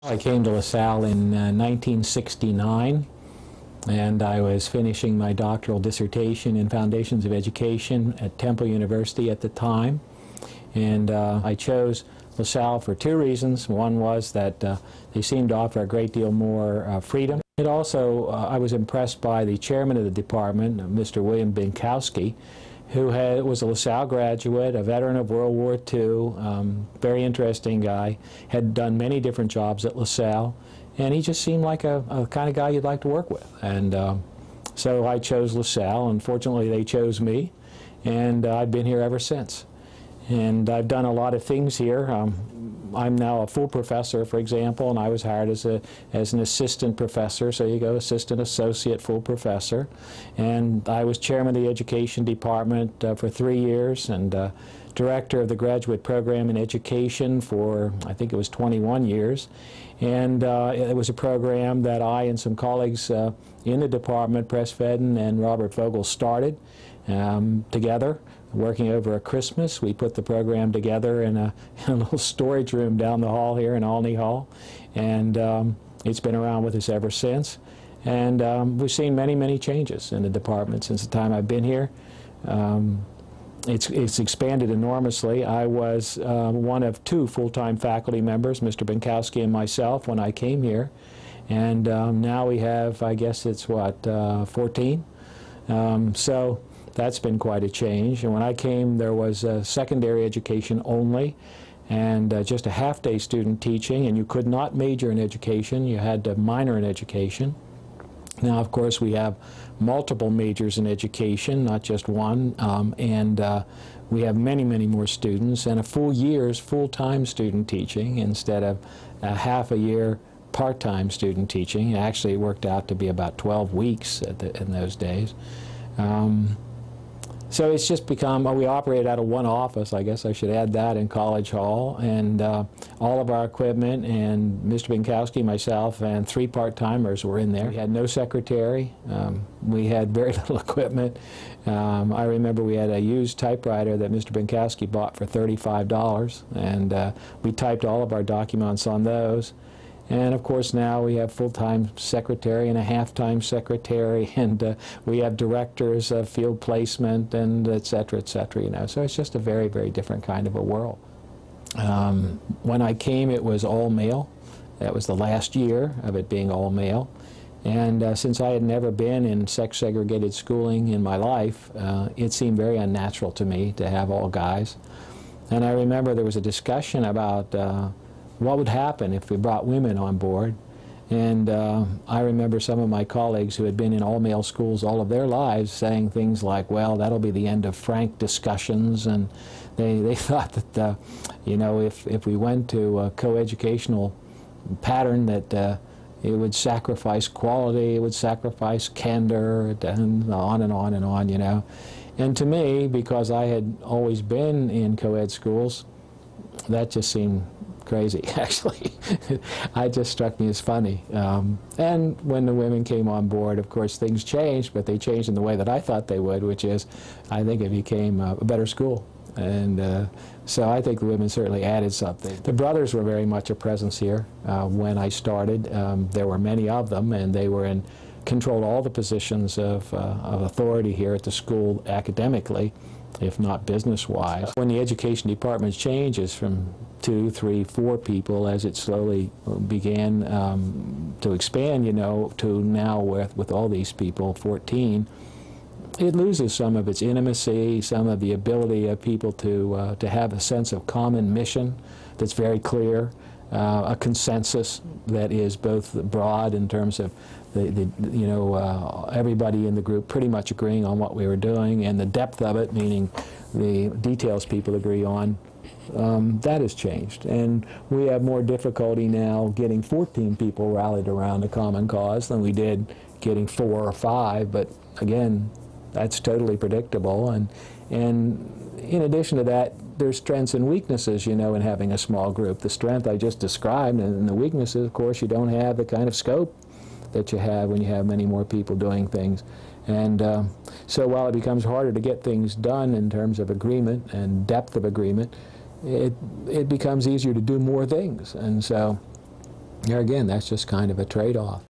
I came to LaSalle in 1969, and I was finishing my doctoral dissertation in Foundations of Education at Temple University at the time. And I chose LaSalle for two reasons. One was that they seemed to offer a great deal more freedom. It also, I was impressed by the chairman of the department, Mr. William Binkowski, who was a LaSalle graduate, a veteran of World War II, very interesting guy, had done many different jobs at LaSalle, and he just seemed like a kind of guy you'd like to work with. And so I chose LaSalle, and fortunately they chose me, and I've been here ever since. And I've done a lot of things here. I'm now a full professor, for example, and I was hired as an assistant professor. So you go assistant, associate, full professor. And I was chairman of the education department for 3 years, and director of the graduate program in education for, I think it was 21 years. And it was a program that I and some colleagues in the department, Press Fedden and Robert Vogel, started together. Working over a Christmas, we put the program together in a little storage room down the hall here in Olney Hall, and it's been around with us ever since. And we've seen many, many changes in the department since the time I've been here. It's expanded enormously. I was one of two full-time faculty members, Mr. Binkowski and myself, when I came here. And now we have, I guess it's what, 14? So that's been quite a change. And when I came, there was secondary education only, and just a half-day student teaching, and you could not major in education. You had to minor in education. Now, of course, we have multiple majors in education, not just one, and we have many, many more students, and a full year's full-time student teaching instead of a half a year part-time student teaching. Actually, it worked out to be about 12 weeks in those days. So it's just become, we operate out of one office, I guess I should add that, in College Hall, and all of our equipment, and Mr. Binkowski, myself, and 3 part-timers were in there. We had no secretary. We had very little equipment. I remember we had a used typewriter that Mr. Binkowski bought for $35, and we typed all of our documents on those. And of course now we have full-time secretary and a half-time secretary, and we have directors of field placement, and et cetera, you know. So it's just a very, very different kind of a world. When I came, it was all male. That was the last year of it being all male. And since I had never been in sex-segregated schooling in my life, it seemed very unnatural to me to have all guys. And I remember there was a discussion about what would happen if we brought women on board. And I remember some of my colleagues who had been in all-male schools all of their lives saying things like, well, that'll be the end of frank discussions, and they thought that, you know, if we went to a co-educational pattern, that it would sacrifice quality, it would sacrifice candor, and on and on and on, you know. And to me, because I had always been in co-ed schools, that just seemed crazy, actually. It just struck me as funny. And when the women came on board, of course, things changed, but they changed in the way that I thought they would, which is, I think it became a better school. And so I think the women certainly added something. The brothers were very much a presence here when I started. There were many of them, and they were controlled all the positions of authority here at the school academically, if not business-wise. When the education department changes from 2, 3, 4 people, as it slowly began to expand, you know, to now with all these people, 14, it loses some of its intimacy, some of the ability of people to have a sense of common mission that's very clear, a consensus that is both broad in terms of you know, everybody in the group pretty much agreeing on what we were doing, and the depth of it, meaning the details people agree on, that has changed. And we have more difficulty now getting 14 people rallied around a common cause than we did getting 4 or 5, but again, that's totally predictable. And in addition to that, there's strengths and weaknesses, you know, in having a small group. The strength I just described, and the weaknesses, of course, you don't have the kind of scope that you have when you have many more people doing things. And so while it becomes harder to get things done in terms of agreement and depth of agreement, it becomes easier to do more things. And so There again, that's just kind of a trade-off.